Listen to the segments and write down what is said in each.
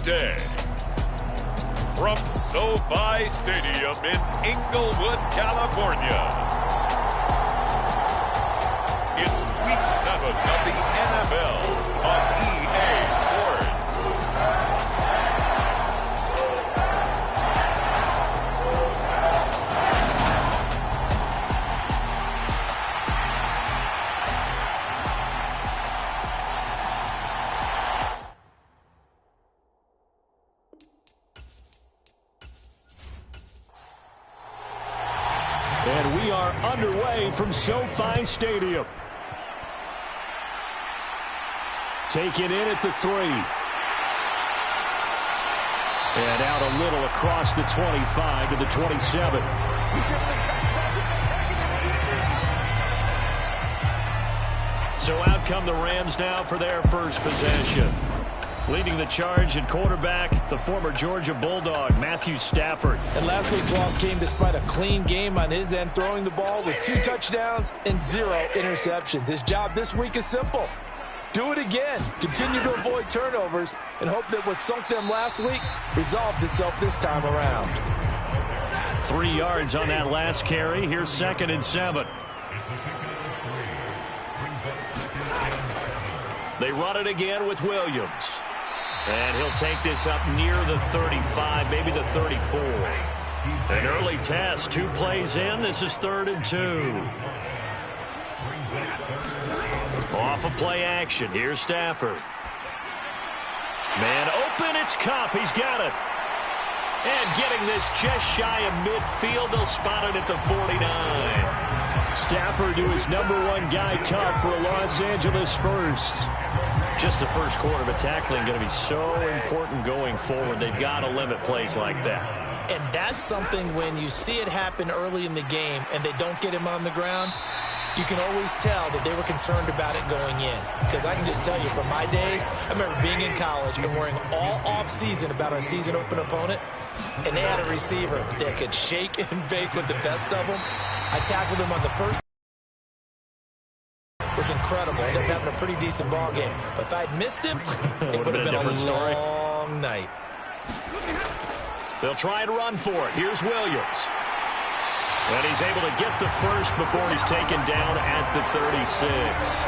day. From SoFi Stadium in Inglewood, California, it's Week 7 of the NFL on EA Sports. And we are underway from SoFi Stadium. Taken in at the 3. And out a little across the 25 to the 27. So out come the Rams now for their first possession. Leading the charge at quarterback, the former Georgia Bulldog, Matthew Stafford. And last week's loss came despite a clean game on his end, throwing the ball with 2 touchdowns and 0 interceptions. His job this week is simple. Do it again. Continue to avoid turnovers and hope that what sunk them last week resolves itself this time around. 3 yards on that last carry. Here's 2nd and 7. They run it again with Williams. And he'll take this up near the 35, maybe the 34. An early test, 2 plays in. This is 3rd and 2. Off of play action. Here's Stafford. Man open, it's Kupp. He's got it. And getting this just shy of midfield. They'll spot it at the 49. Stafford to his #1 guy, Kupp, for a Los Angeles first. Just the first quarter, but tackling going to be so important going forward. They've got to limit plays like that. And that's something when you see it happen early in the game and they don't get him on the ground, you can always tell that they were concerned about it going in. Because I can just tell you from my days, I remember being in college and worrying all off-season about our season open opponent, and they had a receiver that could shake and bake with the best of them. I tackled him on the first. Was incredible. Ended up having a pretty decent ball game. But if I'd missed him, it would have been a long night. They'll try and run for it. Here's Williams. And he's able to get the first before he's taken down at the 36.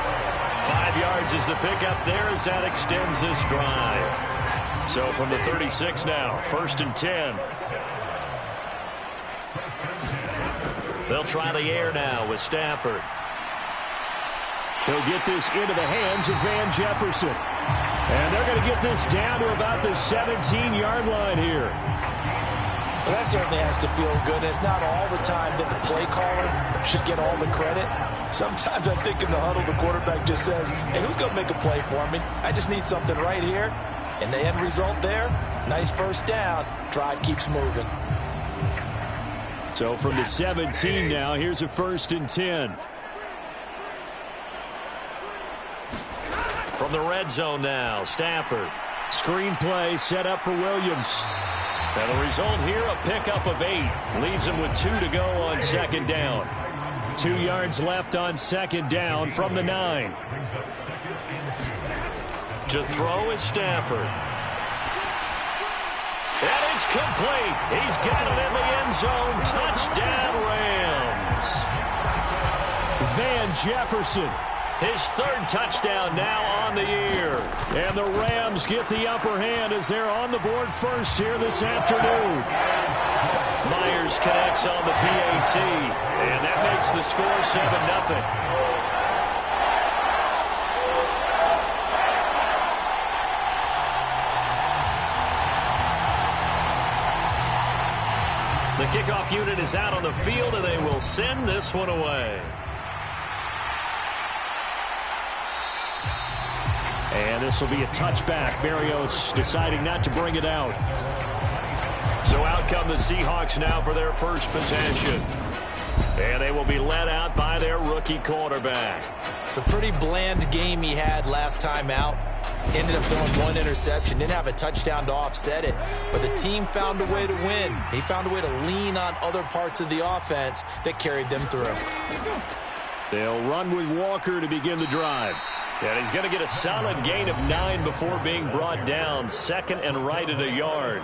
5 yards is the pickup there as that extends this drive. So from the 36 now, 1st and 10. They'll try the air now with Stafford. He'll get this into the hands of Van Jefferson. And they're going to get this down to about the 17-yard line here. Well, that certainly has to feel good. It's not all the time that the play caller should get all the credit. Sometimes I think in the huddle, the quarterback just says, hey, who's going to make a play for me? I just need something right here. And the end result there, nice first down. Drive keeps moving. So from the 17 now, here's a 1st and 10. From the red zone now, Stafford. Screen play set up for Williams. And the result here, a pickup of 8. Leaves him with 2 to go on 2nd down. 2 yards left on 2nd down from the 9. To throw is Stafford. And it's complete. He's got it in the end zone. Touchdown, Rams. Van Jefferson. His 3rd touchdown now on the year. And the Rams get the upper hand as they're on the board first here this afternoon. Myers connects on the PAT. And that makes the score 7-0. The kickoff unit is out on the field, and they will send this one away. And this will be a touchback. Berrios deciding not to bring it out. So out come the Seahawks now for their first possession. And they will be led out by their rookie quarterback. It's a pretty bland game he had last time out. Ended up throwing 1 interception. Didn't have a touchdown to offset it. But the team found a way to win. He found a way to lean on other parts of the offense that carried them through. They'll run with Walker to begin the drive. And he's going to get a solid gain of 9 before being brought down. Second and right at a yard.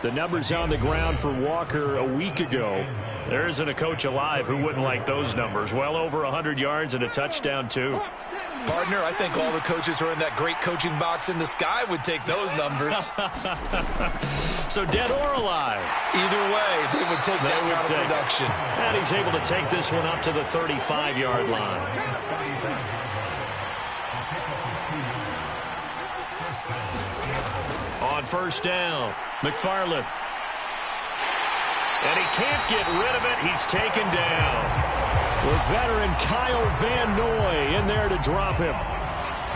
The numbers on the ground for Walker a week ago. There isn't a coach alive who wouldn't like those numbers. Well over 100 yards and a touchdown, too. Partner, I think all the coaches who are in that great coaching box in the sky would take those numbers. So dead or alive? Either way, they would take that kind of production. And he's able to take this one up to the 35-yard line. On first down, McFarland. And he can't get rid of it. He's taken down. With veteran Kyle Van Noy in there to drop him.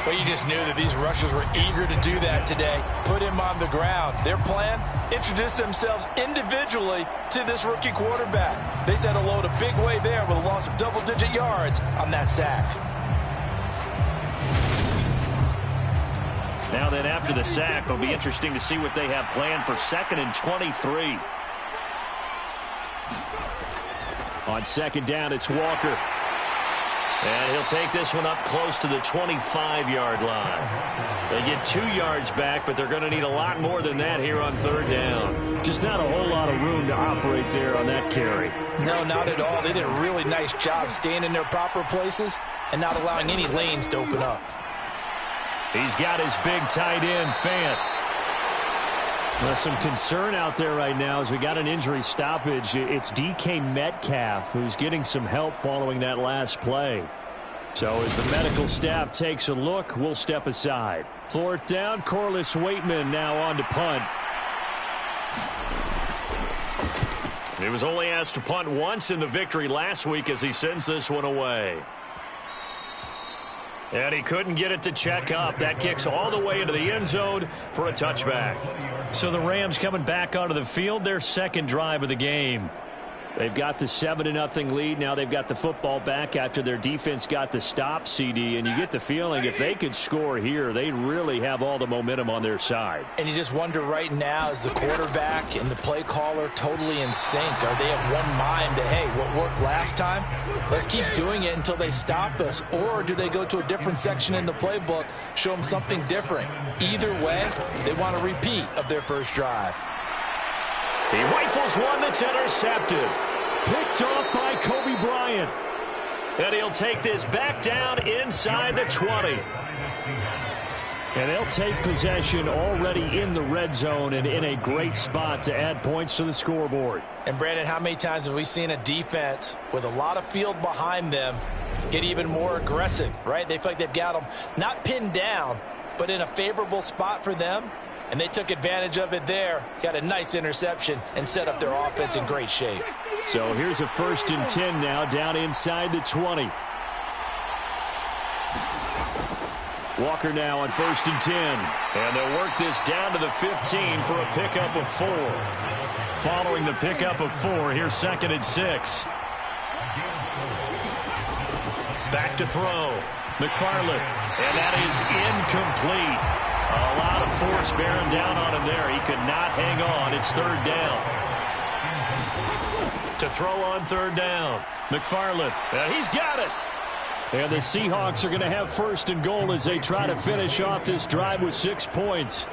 Well, you just knew that these rushers were eager to do that today. Put him on the ground. Their plan, introduce themselves individually to this rookie quarterback. They said hello to Big Way there with a loss of double-digit yards on that sack. Now then, after the sack, it'll be interesting to see what they have planned for 2nd and 23. On second down, it's Walker. And he'll take this one up close to the 25-yard line. They get 2 yards back, but they're going to need a lot more than that here on third down. Just not a whole lot of room to operate there on that carry. No, not at all. They did a really nice job staying in their proper places and not allowing any lanes to open up. He's got his big tight end, Fant. Well, some concern out there right now as we got an injury stoppage. It's DK Metcalf who's getting some help following that last play. So as the medical staff takes a look, we'll step aside. 4th down, Corliss Waitman now on to punt. He was only asked to punt once in the victory last week as he sends this one away. And he couldn't get it to check up. That kicks all the way into the end zone for a touchback. So the Rams coming back onto the field, their second drive of the game. They've got the 7-0 lead. Now they've got the football back after their defense got the stop, CD. And you get the feeling if they could score here, they really have all the momentum on their side. And you just wonder right now, is the quarterback and the play caller totally in sync? Are they of one mind that, hey, what worked last time, let's keep doing it until they stop us? Or do they go to a different section in the playbook, show them something different? Either way, they want a repeat of their first drive. He rifles one that's intercepted. Picked off by Kobe Bryant. And he'll take this back down inside the 20. And they'll take possession already in the red zone and in a great spot to add points to the scoreboard. And, Brandon, how many times have we seen a defense with a lot of field behind them get even more aggressive, right? They feel like they've got them not pinned down, but in a favorable spot for them. And they took advantage of it there, got a nice interception, and set up their offense in great shape. So here's a 1st and 10 now, down inside the 20. Walker now on 1st and 10. And they'll work this down to the 15 for a pickup of 4. Following the pickup of 4, here's 2nd and 6. Back to throw. McFarland. And that is incomplete. A lot of force bearing down on him there. He could not hang on. It's 3rd down. To throw on 3rd down. McFarland. And he's got it. And the Seahawks are going to have 1st and goal as they try to finish off this drive with 6 points.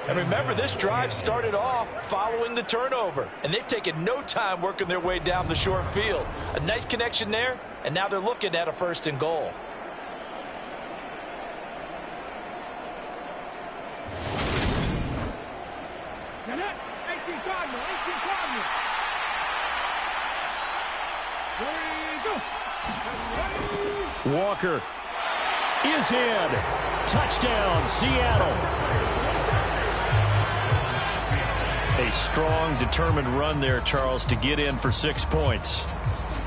And remember, this drive started off following the turnover. And they've taken no time working their way down the short field. A nice connection there. And now they're looking at a 1st and goal. Walker is in. Touchdown, Seattle. A strong, determined run there, Charles, to get in for 6 points.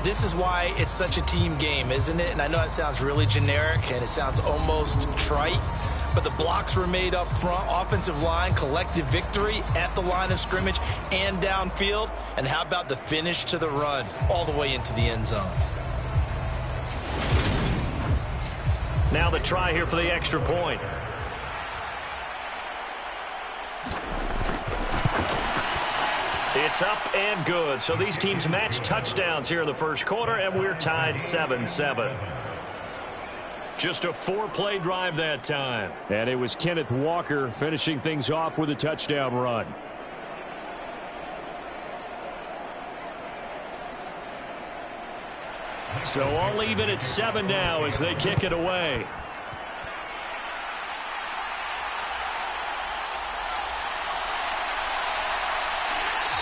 This is why it's such a team game, isn't it? And I know it sounds really generic and it sounds almost trite, but the blocks were made up front, offensive line, collective victory at the line of scrimmage and downfield. And how about the finish to the run all the way into the end zone? Now the try here for the extra point. It's up and good. So these teams match touchdowns here in the first quarter, and we're tied 7-7. Just a 4-play drive that time. And it was Kenneth Walker finishing things off with a touchdown run. So all even at 7 now as they kick it away.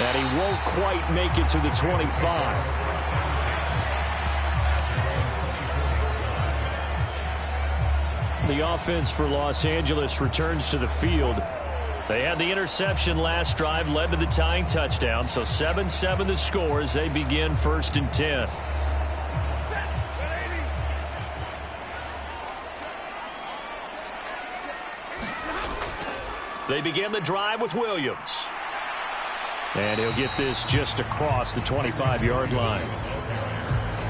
And he won't quite make it to the 25. The offense for Los Angeles returns to the field. They had the interception last drive, led to the tying touchdown. So 7-7 the score as they begin 1st and 10. They begin the drive with Williams. And he'll get this just across the 25-yard line.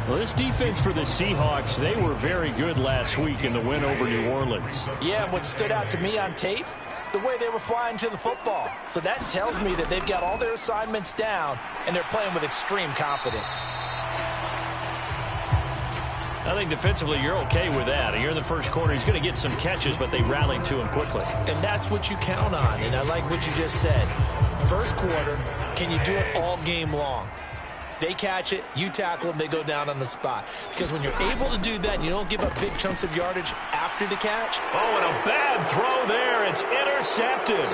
Well, this defense for the Seahawks, they were very good last week in the win over New Orleans. Yeah, and what stood out to me on tape, the way they were flying to the football. So that tells me that they've got all their assignments down, and they're playing with extreme confidence. I think defensively you're okay with that. Here in the first quarter, he's going to get some catches, but they rallied to him quickly. And that's what you count on, and I like what you just said. First quarter, can you do it all game long? They catch it, you tackle them, they go down on the spot. Because when you're able to do that, you don't give up big chunks of yardage after the catch. Oh, and a bad throw there. It's intercepted.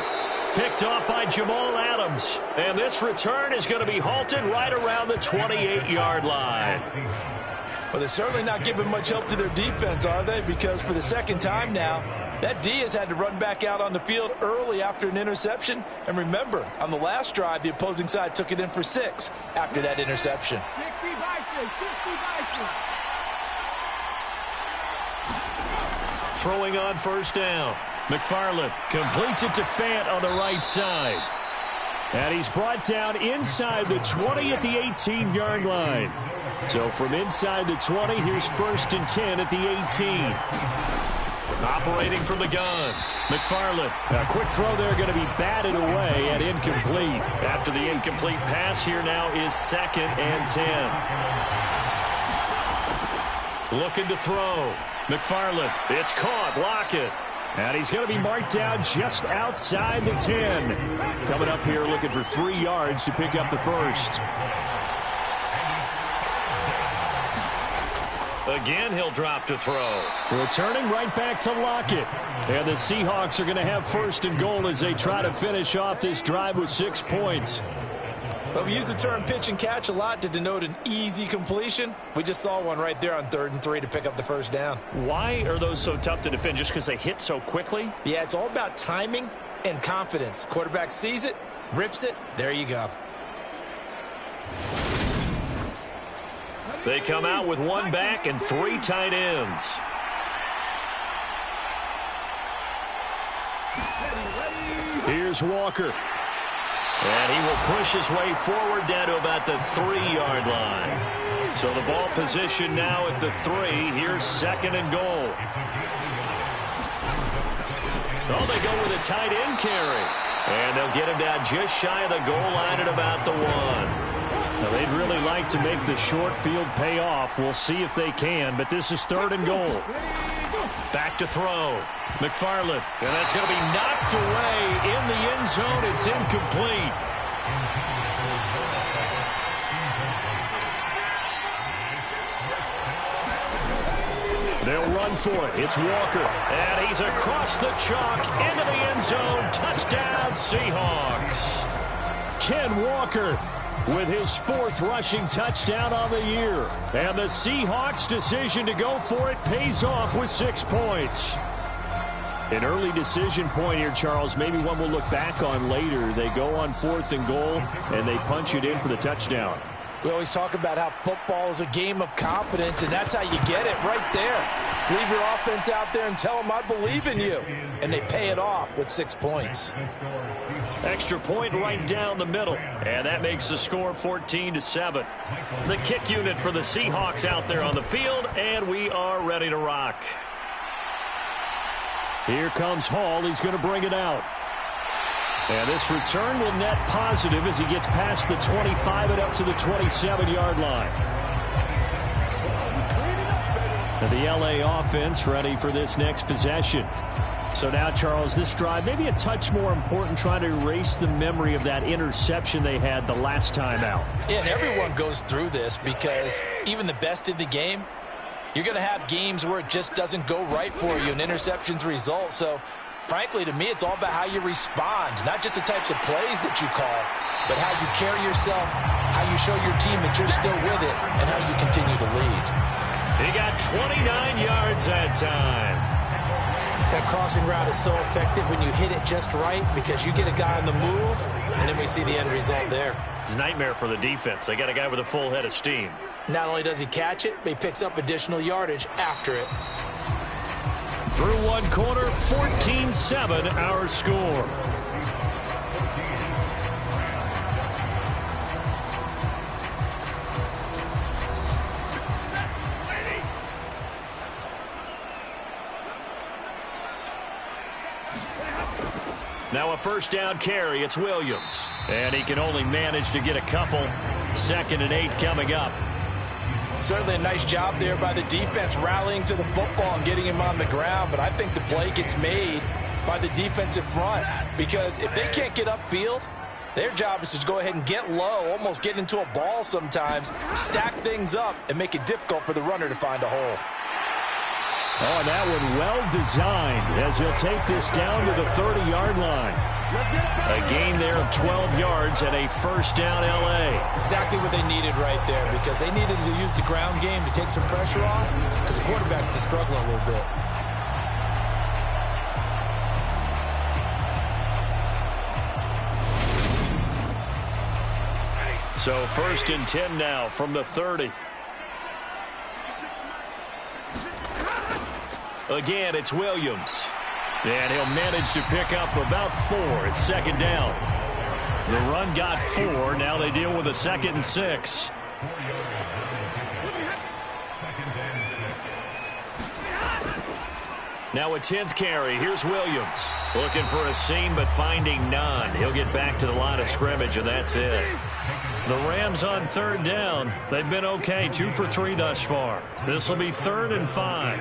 Picked off by Jamal Adams. And this return is going to be halted right around the 28-yard line. Well, they're certainly not giving much help to their defense, are they? Because for the second time now, that D has had to run back out on the field early after an interception. And remember, on the last drive, the opposing side took it in for 6 after that interception. Throwing on first down. McFarland completes it to Fant on the right side. And he's brought down inside the 20 at the 18-yard line. So from inside the 20, here's 1st and 10 at the 18. Operating from the gun. McFarland. A quick throw there going to be batted away and incomplete. After the incomplete pass, here now is 2nd and 10. Looking to throw. McFarland. It's caught. Lockett. And he's going to be marked down just outside the 10. Coming up here looking for 3 yards to pick up the first. Again, he'll drop to throw. Returning right back to Lockett. And the Seahawks are going to have 1st and goal as they try to finish off this drive with 6 points. Well, we use the term pitch and catch a lot to denote an easy completion. We just saw one right there on 3rd and 3 to pick up the first down. Why are those so tough to defend? Just because they hit so quickly? Yeah, it's all about timing and confidence. Quarterback sees it, rips it, there you go. They come out with 1 back and 3 tight ends. Here's Walker. And he will push his way forward down to about the 3-yard line. So the ball position now at the 3. Here's 2nd and goal. Oh, they go with a tight end carry. And they'll get him down just shy of the goal line at about the 1. Now, they'd really like to make the short field pay off. We'll see if they can, but this is 3rd and goal. Back to throw. McFarland. And that's going to be knocked away in the end zone. It's incomplete. They'll run for it. It's Walker. And he's across the chalk into the end zone. Touchdown, Seahawks. Ken Walker with his 4th rushing touchdown on the year. And the Seahawks' decision to go for it pays off with 6 points. An early decision point here, Charles. Maybe one we'll look back on later. They go on 4th and goal, and they punch it in for the touchdown. We always talk about how football is a game of confidence, and that's how you get it right there. Leave your offense out there and tell them, I believe in you. And they pay it off with 6 points. Extra point right down the middle. And that makes the score 14-7. The kick unit for the Seahawks out there on the field, and we are ready to rock. Here comes Hall. He's going to bring it out. And this return will net positive as he gets past the 25 and up to the 27-yard line. The LA offense ready for this next possession. So now, Charles, this drive maybe a touch more important, trying to erase the memory of that interception they had the last time out. Yeah, and everyone goes through this because even the best in the game, you're going to have games where it just doesn't go right for you and interceptions result. So, frankly, to me, it's all about how you respond, not just the types of plays that you call, but how you carry yourself, how you show your team that you're still with it, and how you continue to lead. He got 29 yards that time. That crossing route is so effective when you hit it just right because you get a guy on the move, and then we see the end result there. It's a nightmare for the defense. They got a guy with a full head of steam. Not only does he catch it, but he picks up additional yardage after it. Through one quarter, 14-7 our score. Now a first down carry. It's Williams. And he can only manage to get a couple. 2nd and 8 coming up. Certainly a nice job there by the defense rallying to the football and getting him on the ground. But I think the play gets made by the defensive front. Because if they can't get upfield, their job is to go ahead and get low, almost get into a ball sometimes, stack things up, and make it difficult for the runner to find a hole. Oh, that one well designed as he'll take this down to the 30-yard line. A gain there of 12 yards and a first down LA. Exactly what they needed right there because they needed to use the ground game to take some pressure off because the quarterback's been struggling a little bit. So 1st and 10 now from the 30. Again, it's Williams. And he'll manage to pick up about 4. It's 2nd down. The run got 4. Now they deal with a 2nd and 6. Now a 10th carry. Here's Williams. Looking for a seam, but finding none. He'll get back to the line of scrimmage, and that's it. The Rams on 3rd down. They've been okay. 2 for 3 thus far. This will be 3rd and 5.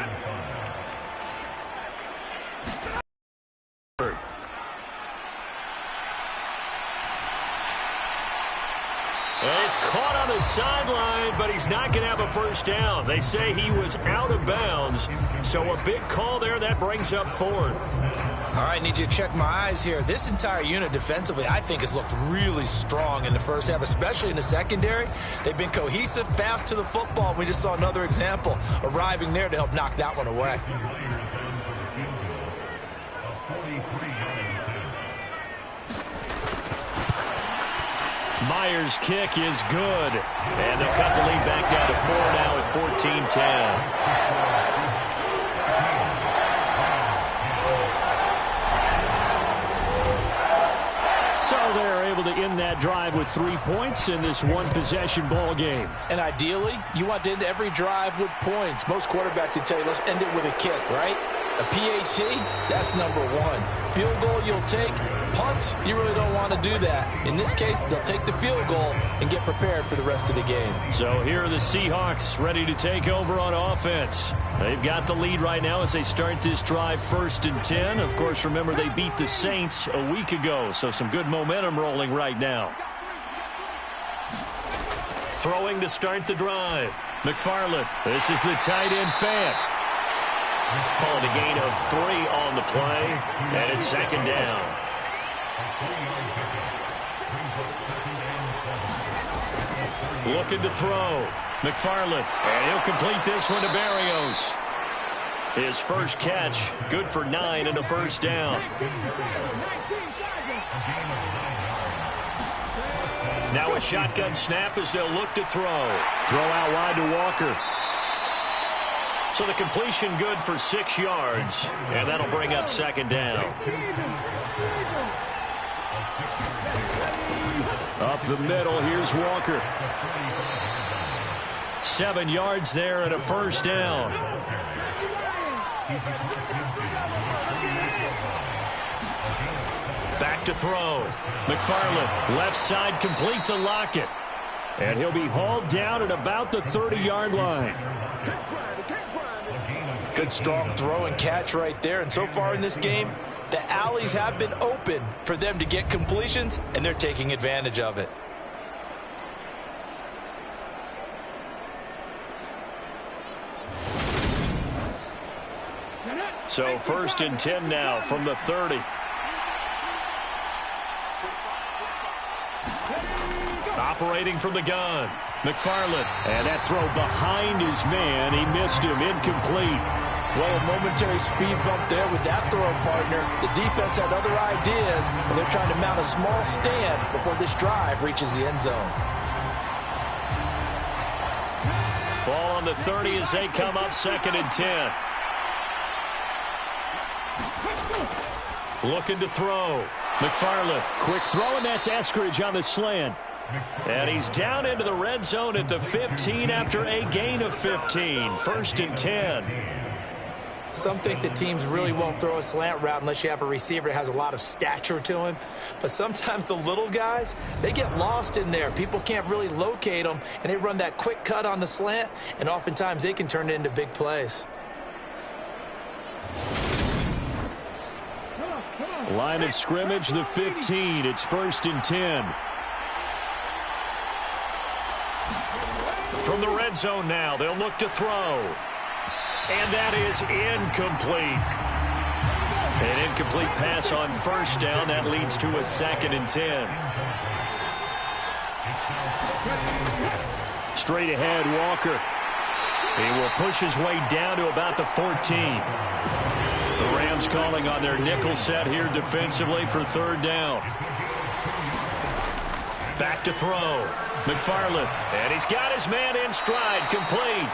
He's caught on the sideline, but he's not going to have a first down. They say he was out of bounds, so a big call there. That brings up 4th. All right, need you to check my eyes here. This entire unit defensively, I think, has looked really strong in the first half, especially in the secondary. They've been cohesive, fast to the football. We just saw another example arriving there to help knock that one away. Myers' kick is good. And they'll cut the lead back down to 4 now at 14-10. So they're able to end that drive with 3 points in this one-possession ball game. And ideally, you want to end every drive with points. Most quarterbacks would tell you, let's end it with a kick, right? A PAT, that's number 1. Field goal you'll take. Punts, you really don't want to do that. In this case, they'll take the field goal and get prepared for the rest of the game. So here are the Seahawks ready to take over on offense. They've got the lead right now as they start this drive 1st and 10. Of course, remember they beat the Saints a week ago, so some good momentum rolling right now. Throwing to start the drive. McFarland. This is the tight end Fant. Calling a gain of 3 on the play, and it's 2nd down. Looking to throw. McFarland, and he'll complete this one to Berrios. His first catch, good for 9 and a first down. Now a shotgun snap as they'll look to throw. Throw out wide to Walker. So the completion good for 6 yards, and that'll bring up 2nd down. Up the middle, here's Walker. 7 yards there and a first down. Back to throw. McFarland, left side, complete to Lockett. And he'll be hauled down at about the 30-yard line. Good, strong throw and catch right there. And so far in this game, the alleys have been open for them to get completions, and they're taking advantage of it. So 1st and 10 now from the 30. Operating from the gun, McFarland. And that throw behind his man. He missed him. Incomplete. Well, a momentary speed bump there with that throw, partner. The defense had other ideas, and they're trying to mount a small stand before this drive reaches the end zone. Ball on the 30 as they come up 2nd and 10. Looking to throw. McFarland. Quick throw, and that's Eskridge on the slant. And he's down into the red zone at the 15 after a gain of 15. 1st and 10. Some think the teams really won't throw a slant route unless you have a receiver that has a lot of stature to him. But sometimes the little guys, they get lost in there. People can't really locate them, and they run that quick cut on the slant, and oftentimes they can turn it into big plays. Line of scrimmage, the 15. It's 1st and 10. From the red zone now, they'll look to throw. And that is incomplete. An incomplete pass on 1st down. That leads to a 2nd and 10. Straight ahead, Walker. He will push his way down to about the 14. The Rams calling on their nickel set here defensively for 3rd down. Back to throw. McFarland. And he's got his man in stride. Complete.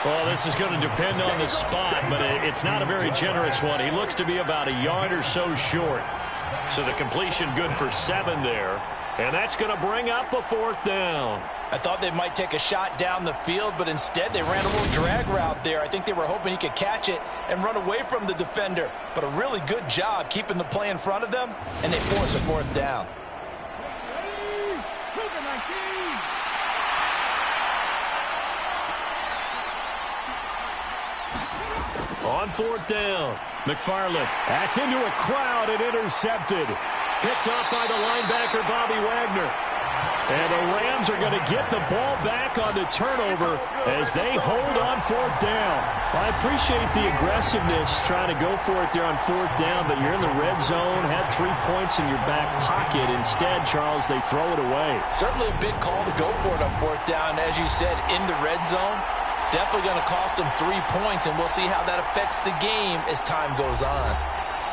Well, this is going to depend on the spot, but it's not a very generous one. He looks to be about a yard or so short. So the completion good for 7 there. And that's going to bring up a 4th down. I thought they might take a shot down the field, but instead they ran a little drag route there. I think they were hoping he could catch it and run away from the defender. But a really good job keeping the play in front of them, and they force a 4th down. On 4th down, McFarland. That's into a crowd and intercepted. Picked off by the linebacker, Bobby Wagner. And the Rams are going to get the ball back on the turnover as they hold on 4th down. I appreciate the aggressiveness trying to go for it there on 4th down, but you're in the red zone, had 3 points in your back pocket. Instead, Charles, they throw it away. Certainly a big call to go for it on 4th down, as you said, in the red zone. Definitely going to cost them 3 points, and we'll see how that affects the game as time goes on.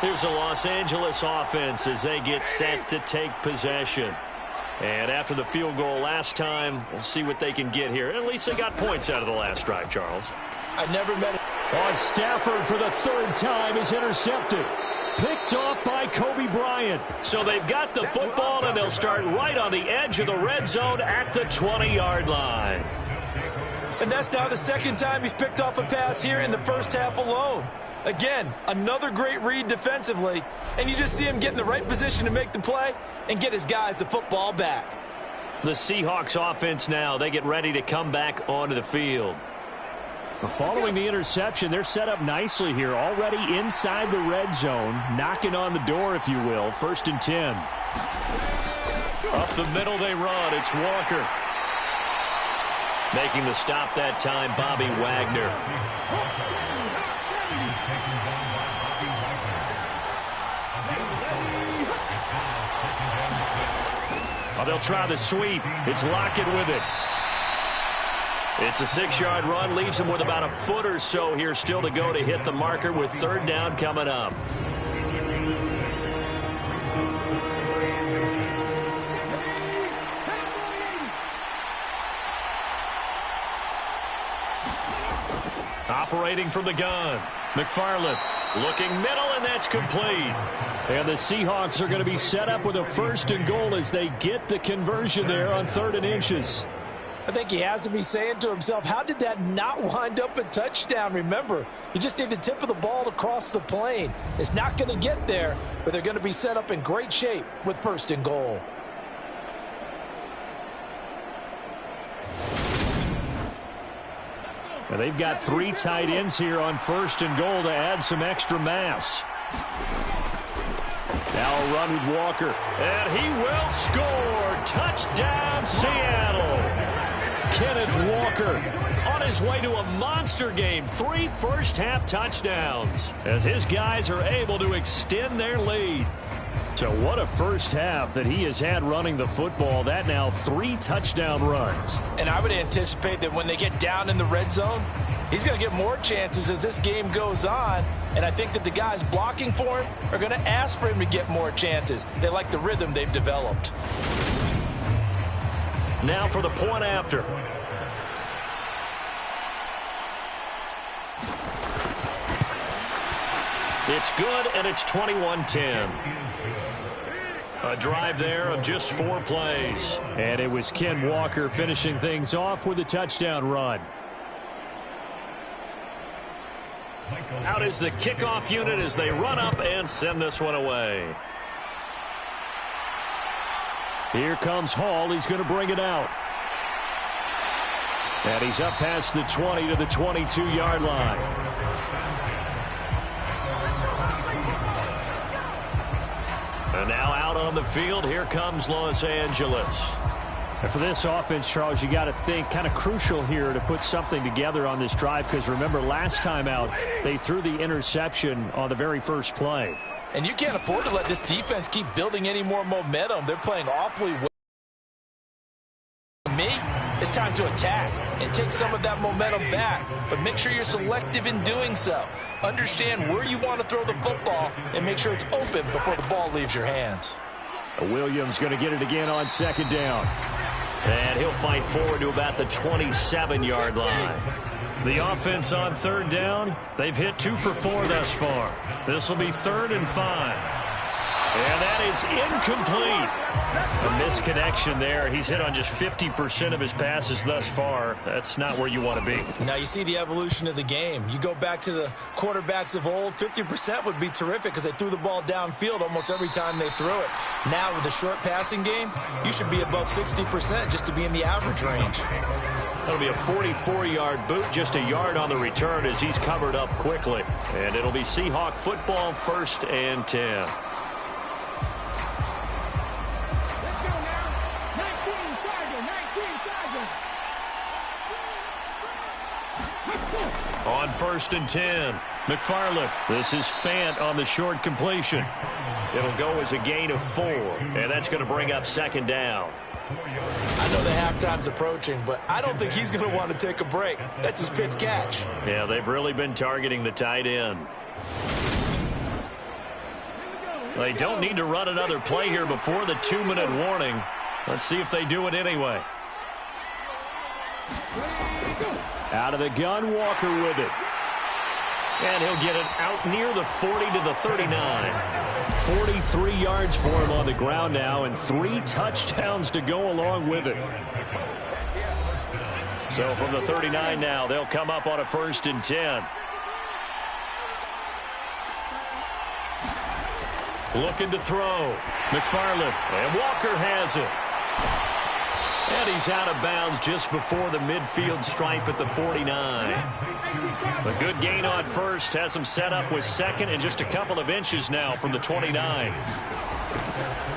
Here's the Los Angeles offense as they get set to take possession. And after the field goal last time, we'll see what they can get here. At least they got points out of the last drive, Charles. I never met it. On Stafford for the 3rd time is intercepted. Picked off by Kobe Bryant. So they've got the football, and they'll start right on the edge of the red zone at the 20-yard line. And that's now the 2nd time he's picked off a pass here in the first half alone. Again, another great read defensively, and you just see him get in the right position to make the play and get his guys the football back. The Seahawks offense now, they get ready to come back onto the field. Following the interception, they're set up nicely here, already inside the red zone, knocking on the door, if you will. 1st and 10. Up the middle they run. It's Walker. Making the stop that time, Bobby Wagner. Oh, they'll try the sweep. It's Lockett with it. It's a 6-yard run. Leaves him with about a foot or so here still to go to hit the marker with 3rd down coming up. Operating from the gun, McFarland looking middle, and that's complete. And the Seahawks are going to be set up with a 1st and goal as they get the conversion there on 3rd and inches. I think he has to be saying to himself, how did that not wind up a touchdown? Remember, you just need the tip of the ball to cross the plane. It's not going to get there, but they're going to be set up in great shape with 1st and goal. And they've got 3 tight ends here on 1st and goal to add some extra mass. Now a run with Walker. And he will score. Touchdown, Seattle. Kenneth Walker on his way to a monster game. 3 first-half touchdowns as his guys are able to extend their lead. So what a first half that he has had running the football. That now 3 touchdown runs. And I would anticipate that when they get down in the red zone, he's going to get more chances as this game goes on. And I think that the guys blocking for him are going to ask for him to get more chances. They like the rhythm they've developed. Now for the point after. It's good, and it's 21-10. A drive there of just 4 plays. And it was Ken Walker finishing things off with a touchdown run. Out is the kickoff unit as they run up and send this one away. Here comes Hall. He's going to bring it out. And he's up past the 20 to the 22-yard line. And now out on the field, here comes Los Angeles. And for this offense, Charles, you got to think kind of crucial here to put something together on this drive, because remember last time out they threw the interception on the very first play. And you can't afford to let this defense keep building any more momentum. They're playing awfully well. For me, it's time to attack and take some of that momentum back, but make sure you're selective in doing so. Understand where you want to throw the football and make sure it's open before the ball leaves your hands. Williams going to get it again on 2nd down. And he'll fight forward to about the 27-yard line. The offense on 3rd down, they've hit 2 for 4 thus far. This will be 3rd and 5. And that is incomplete. A misconnection there. He's hit on just 50% of his passes thus far. That's not where you want to be. Now you see the evolution of the game. You go back to the quarterbacks of old, 50% would be terrific because they threw the ball downfield almost every time they threw it. Now with the short passing game, you should be above 60% just to be in the average range. That'll be a 44-yard boot, just a yard on the return as he's covered up quickly. And it'll be Seahawk football, 1st and 10. On 1st and 10, McFarland. This is Fant on the short completion. It'll go as a gain of 4, and that's going to bring up 2nd down. I know the halftime's approaching, but I don't think he's going to want to take a break. That's his 5th catch. Yeah, they've really been targeting the tight end. They don't need to run another play here before the 2-minute warning. Let's see if they do it anyway. Out of the gun, Walker with it. And he'll get it out near the 40 to the 39. 43 yards for him on the ground now, and 3 touchdowns to go along with it. So from the 39 now, they'll come up on a 1st and 10. Looking to throw. McFarland. And Walker has it. And he's out of bounds just before the midfield stripe at the 49. A good gain on 1st. Has him set up with 2nd and just a couple of inches now from the 29.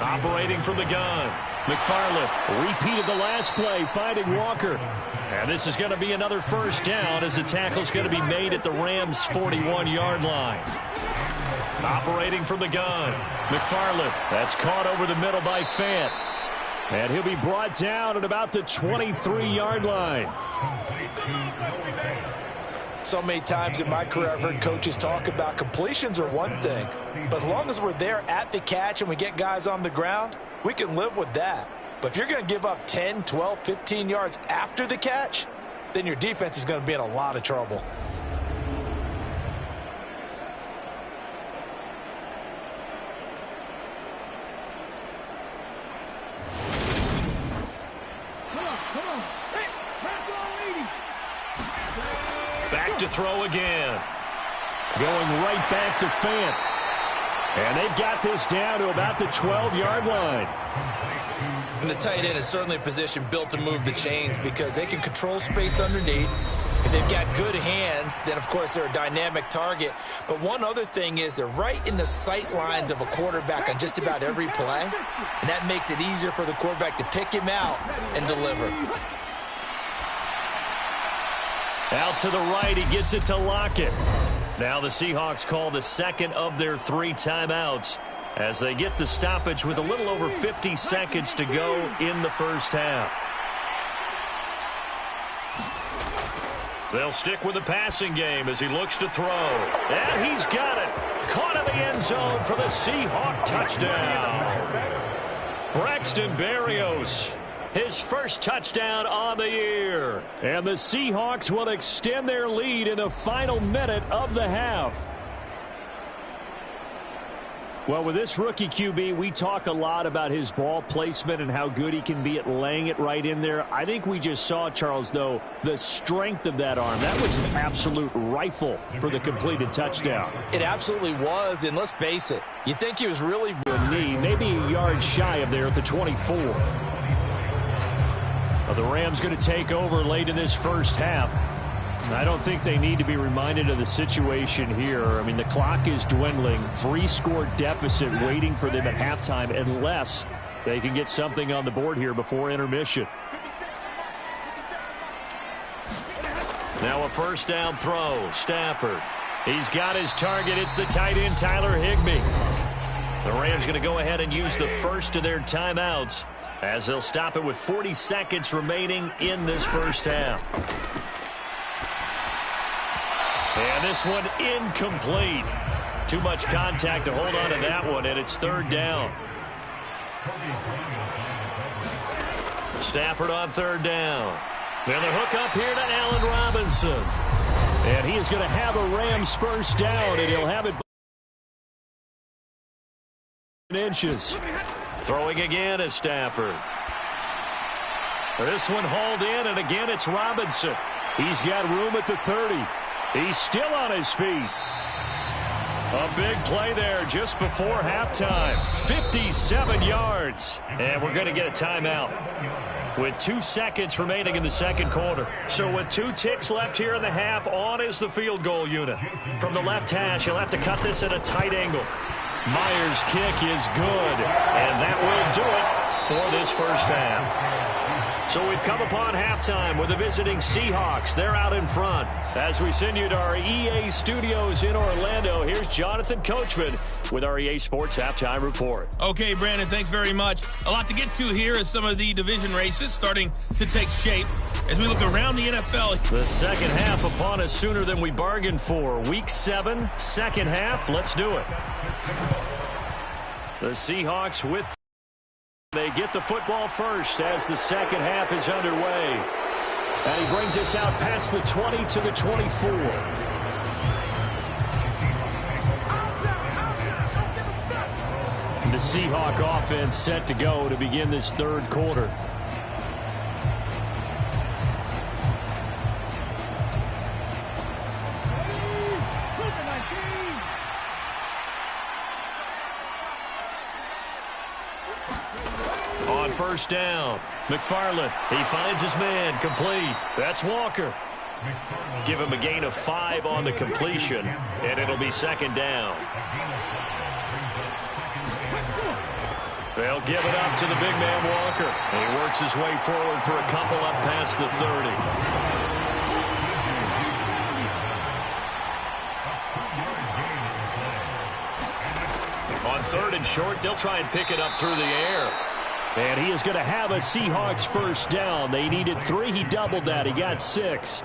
Operating from the gun. McFarland repeated the last play, finding Walker. And this is going to be another 1st down as the tackle's going to be made at the Rams' 41-yard line. Operating from the gun. McFarland. That's caught over the middle by Fant. And he'll be brought down at about the 23-yard line. So many times in my career I've heard coaches talk about completions are one thing, but as long as we're there at the catch and we get guys on the ground, we can live with that. But if you're going to give up 10, 12, 15 yards after the catch, then your defense is going to be in a lot of trouble. Back to throw again. Going right back to Fant. And they've got this down to about the 12-yard line. And the tight end is certainly a position built to move the chains because they can control space underneath. If they've got good hands, then, of course, they're a dynamic target. But one other thing is they're right in the sight lines of a quarterback on just about every play, and that makes it easier for the quarterback to pick him out and deliver. Out to the right, he gets it to Lockett. Now the Seahawks call the second of their 3 timeouts as they get the stoppage with a little over 50 seconds to go in the first half. They'll stick with the passing game as he looks to throw. And he's got it. Caught in the end zone for the Seahawk touchdown. Braxton Berrios, his first touchdown on the year. And the Seahawks will extend their lead in the final minute of the half. Well, with this rookie QB, we talk a lot about his ball placement and how good he can be at laying it right in there. I think we just saw, Charles, though, the strength of that arm. That was an absolute rifle for the completed touchdown. It absolutely was, and let's face it, you think he was really a knee, maybe a yard shy of there at the 24. Well, the Rams going to take over late in this first half. I don't think they need to be reminded of the situation here. I mean, the clock is dwindling. 3-score deficit waiting for them at halftime unless they can get something on the board here before intermission. Now a first down throw. Stafford. He's got his target. It's the tight end, Tyler Higbee. The Rams going to go ahead and use the first of their timeouts as they'll stop it with 40 seconds remaining in this first half. And this one incomplete. Too much contact to hold on to that one, and it's third down. Stafford on third down. Now the hook up here to Allen Robinson. And he is going to have a Rams first down, and he'll have it inches. Throwing again is Stafford. This one hauled in, and again it's Robinson. He's got room at the 30. He's still on his feet. A big play there just before halftime. 57 yards. And we're going to get a timeout with 2 seconds remaining in the second quarter. So with 2 ticks left here in the half, on is the field goal unit. From the left hash, he'll have to cut this at a tight angle. Myers' kick is good. And that will do it for this first half. So we've come upon halftime with the visiting Seahawks. They're out in front. As we send you to our EA studios in Orlando, here's Jonathan Coachman with our EA Sports Halftime Report. Okay, Brandon, thanks very much. A lot to get to here as some of the division races starting to take shape. As we look around the NFL. The second half upon us sooner than we bargained for. Week 7, second half. Let's do it. The Seahawks with... They get the football first as the second half is underway. And he brings us out past the 20 to the 24. The Seahawk offense set to go to begin this third quarter. First down. McFarland, he finds his man, complete. That's Walker. Give him a gain of 5 on the completion, and it'll be second down. They'll give it up to the big man, Walker. He works his way forward for a couple up past the 30. On third and short, they'll try and pick it up through the air. And he is going to have a Seahawks first down. They needed 3. He doubled that. He got 6.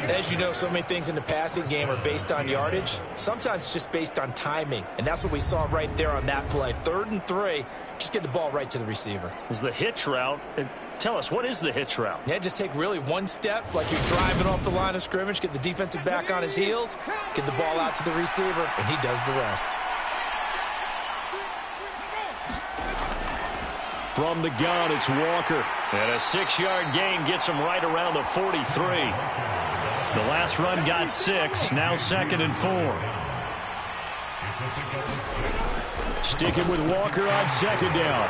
As you know, so many things in the passing game are based on yardage. Sometimes it's just based on timing. And that's what we saw right there on that play. 3rd and 3. Just get the ball right to the receiver. Is the hitch route. Tell us, what is the hitch route? Yeah, just take really one step like you're driving off the line of scrimmage, get the defensive back on his heels, get the ball out to the receiver, and he does the rest. From the gun, it's Walker. And a 6-yard gain gets him right around the 43. The last run got 6. Now 2nd and 4. Sticking with Walker on 2nd down.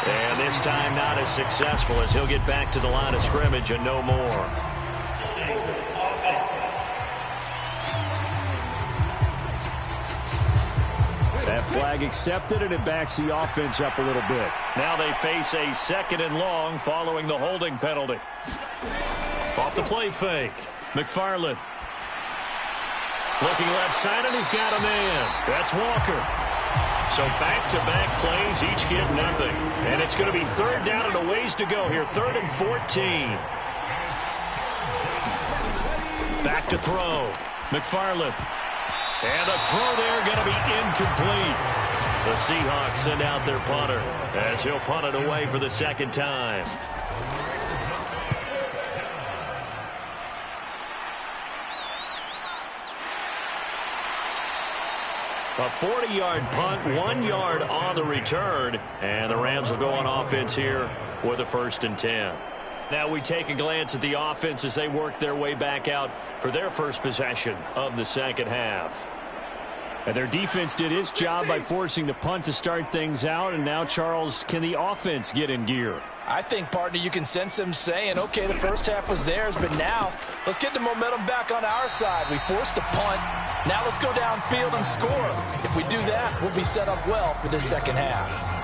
And this time not as successful as he'll get back to the line of scrimmage and no more. That flag accepted, and it backs the offense up a little bit. Now they face a 2nd and long following the holding penalty. Off the play fake. McFarland. Looking left side, and he's got a man. That's Walker. So back-to-back plays, each get nothing. And it's going to be 3rd down and a ways to go here. 3rd and 14. Back to throw. McFarland. And the throw there going to be incomplete. The Seahawks send out their punter as he'll punt it away for the 2nd time. A 40-yard punt, 1 yard on the return. And the Rams will go on offense here with a 1st and 10. Now we take a glance at the offense as they work their way back out for their first possession of the 2nd half. And their defense did its job by forcing the punt to start things out. And now, Charles, can the offense get in gear? I think, partner, you can sense them saying, okay, the first half was theirs, but now let's get the momentum back on our side. We forced a punt. Now let's go downfield and score. If we do that, we'll be set up well for the 2nd half.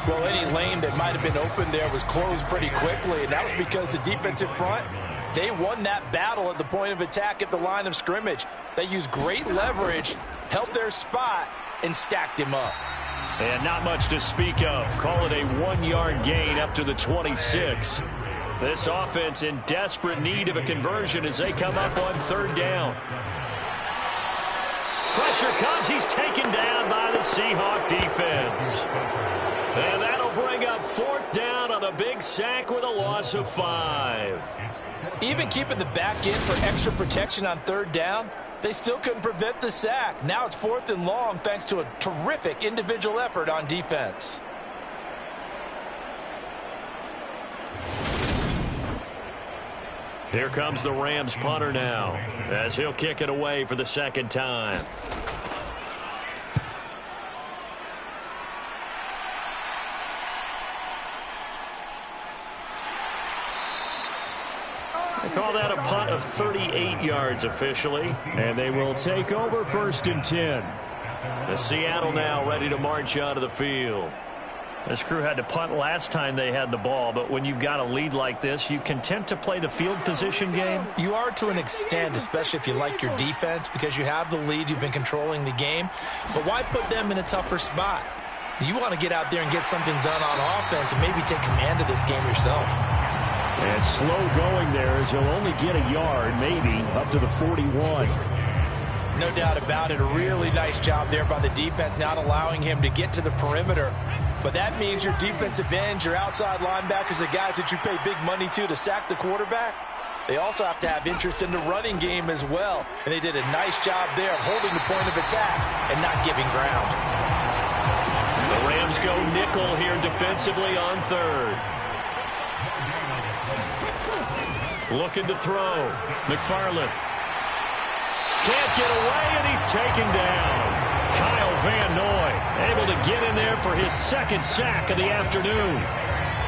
Well, any lane that might have been open there was closed pretty quickly, and that was because the defensive front, they won that battle at the point of attack at the line of scrimmage. They used great leverage, held their spot, and stacked him up. And not much to speak of. Call it a 1 yard gain up to the 26. This offense in desperate need of a conversion as they come up on 3rd down. Pressure comes. He's taken down by the Seahawk defense. And that'll bring up 4th down on a big sack with a loss of 5. Even keeping the back end for extra protection on 3rd down, they still couldn't prevent the sack. Now it's 4th and long thanks to a terrific individual effort on defense. Here comes the Rams punter now as he'll kick it away for the 2nd time. They call that a punt of 38 yards officially. And they will take over 1st and 10. The Seattle now ready to march onto the field. This crew had to punt last time they had the ball, but when you've got a lead like this, you content to play the field position game? You are to an extent, especially if you like your defense, because you have the lead, you've been controlling the game. But why put them in a tougher spot? You want to get out there and get something done on offense and maybe take command of this game yourself. And slow going there as he'll only get a yard, maybe, up to the 41. No doubt about it. A really nice job there by the defense, not allowing him to get to the perimeter. But that means your defensive ends, your outside linebackers, the guys that you pay big money to sack the quarterback, they also have to have interest in the running game as well. And they did a nice job there of holding the point of attack and not giving ground. The Rams go nickel here defensively on 3rd. Looking to throw. McFarland. Can't get away, and he's taken down. Kyle Van Noy able to get in there for his 2nd sack of the afternoon.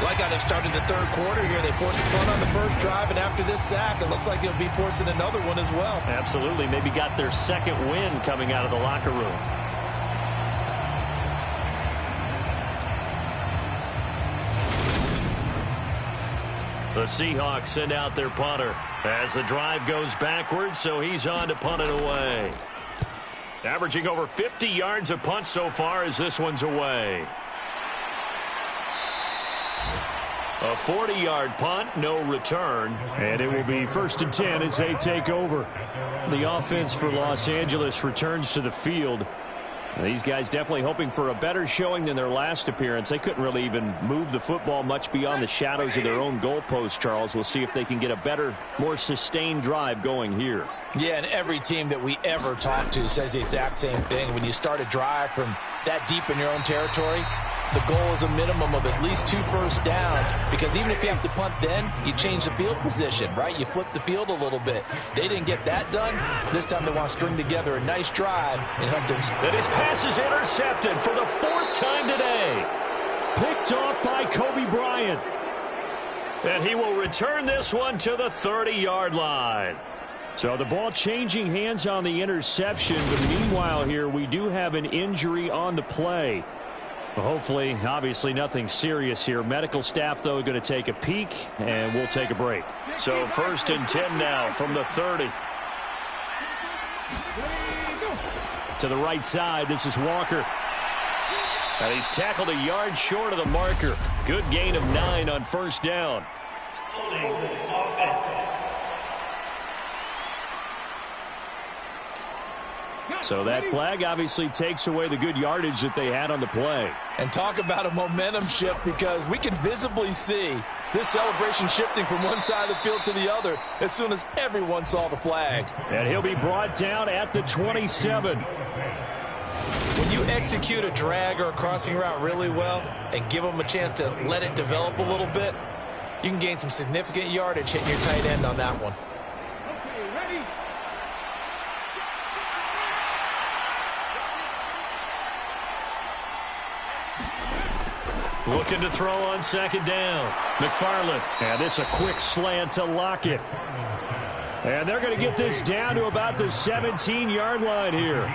Like how they've started the 3rd quarter here. They forced the punt on the 1st drive, and after this sack, it looks like they'll be forcing another one as well. Absolutely. Maybe got their 2nd win coming out of the locker room. The Seahawks send out their punter as the drive goes backwards, so he's on to punt it away. Averaging over 50 yards of punt so far as this one's away. A 40-yard punt, no return. And it will be 1st and 10 as they take over. The offense for Los Angeles returns to the field. These guys definitely hoping for a better showing than their last appearance. They couldn't really even move the football much beyond the shadows of their own goalpost, Charles. We'll see if they can get a better, more sustained drive going here. Yeah, and every team that we ever talk to says the exact same thing. When you start a drive from that deep in your own territory, the goal is a minimum of at least 2 first downs, because even if you have to punt then, you change the field position, right? You flip the field a little bit. They didn't get that done. This time they want to string together a nice drive and help them. And his pass is intercepted for the 4th time today. Picked off by Kobe Bryant. And he will return this one to the 30-yard line. So the ball changing hands on the interception, but meanwhile here we do have an injury on the play. Well, hopefully, obviously nothing serious here. Medical staff, though, going to take a peek, and we'll take a break. So 1st and 10 now from the 30. To the right side, this is Walker. And he's tackled a yard short of the marker. Good gain of 9 on 1st down. So that flag obviously takes away the good yardage that they had on the play. And talk about a momentum shift, because we can visibly see this celebration shifting from one side of the field to the other as soon as everyone saw the flag. And he'll be brought down at the 27. When you execute a drag or a crossing route really well and give them a chance to let it develop a little bit, you can gain some significant yardage hitting your tight end on that one. Looking to throw on 2nd down. McFarland. And this a quick slant to Lockett. And they're going to get this down to about the 17-yard line here.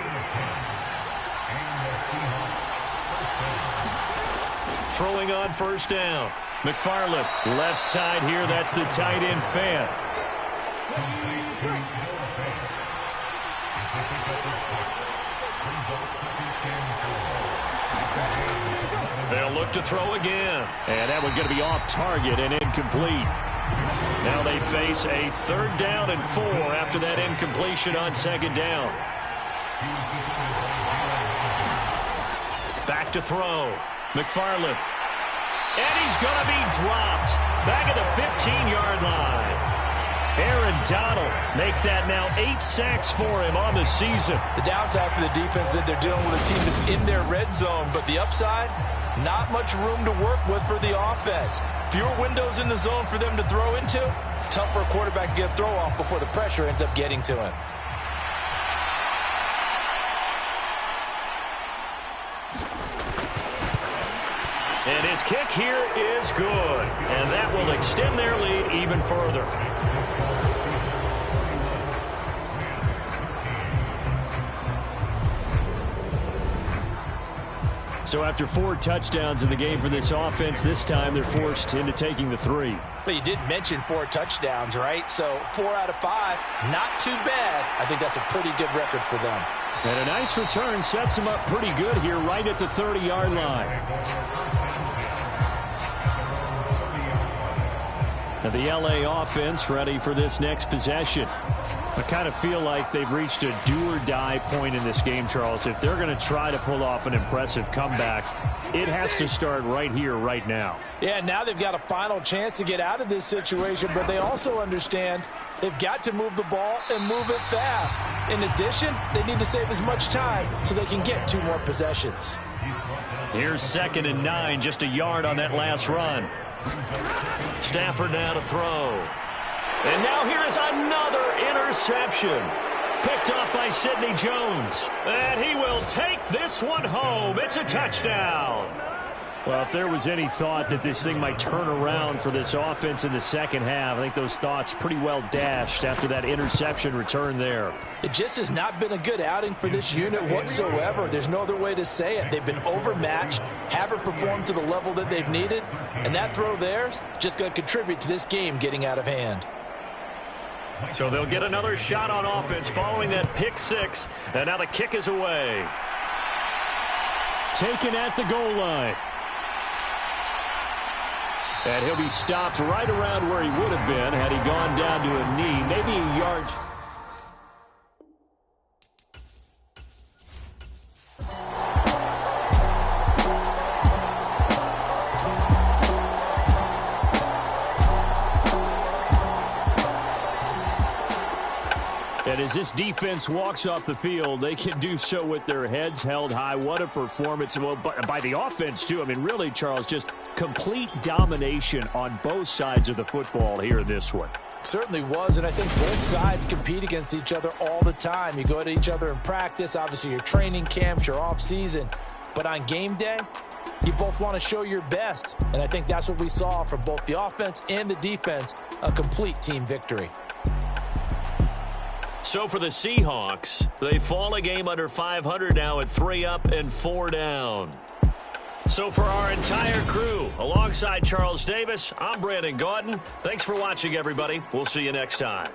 Throwing on 1st down. McFarland. Left side here. That's the tight end Fant. They'll look to throw again. And that one's going to be off target and incomplete. Now they face a 3rd down and 4 after that incompletion on 2nd down. Back to throw. McFarland. And he's going to be dropped. Back at the 15-yard line. Aaron Donald make that now 8 sacks for him on the season. The downside for the defense is that they're dealing with a team that's in their red zone, but the upside, not much room to work with for the offense. Fewer windows in the zone for them to throw into. Tough for a quarterback to get a throw off before the pressure ends up getting to him. And his kick here is good. And that will extend their lead even further. So after 4 touchdowns in the game for this offense, this time they're forced into taking the 3. But you did mention 4 touchdowns, right? So 4 out of 5, not too bad. I think that's a pretty good record for them. And a nice return sets them up pretty good here right at the 30-yard line. Now the LA offense ready for this next possession. I kind of feel like they've reached a do-or-die point in this game, Charles. If they're going to try to pull off an impressive comeback, it has to start right here, right now. Yeah, now they've got a final chance to get out of this situation, but they also understand they've got to move the ball and move it fast. In addition, they need to save as much time so they can get 2 more possessions. Here's 2nd and 9, just a yard on that last run. Stafford now to throw. And now here is another interception. Picked up by Sidney Jones. And he will take this one home. It's a touchdown. Well, if there was any thought that this thing might turn around for this offense in the second half, I think those thoughts pretty well dashed after that interception return there. It just has not been a good outing for this unit whatsoever. There's no other way to say it. They've been overmatched, haven't performed to the level that they've needed, and that throw there is just going to contribute to this game getting out of hand. So they'll get another shot on offense following that pick 6, and now the kick is away. Taken at the goal line. And he'll be stopped right around where he would have been had he gone down to a knee, maybe a yard. And as this defense walks off the field, they can do so with their heads held high. What a performance. Well, by the offense, too. I mean, really, Charles, just complete domination on both sides of the football here in this one. Certainly was, and I think both sides compete against each other all the time. You go at each other in practice, obviously your training camps, your off-season. But on game day, you both want to show your best. And I think that's what we saw from both the offense and the defense, a complete team victory. So for the Seahawks, they fall a game under 500 now at 3 up and 4 down. So for our entire crew, alongside Charles Davis, I'm Brandon Gaudin. Thanks for watching, everybody. We'll see you next time.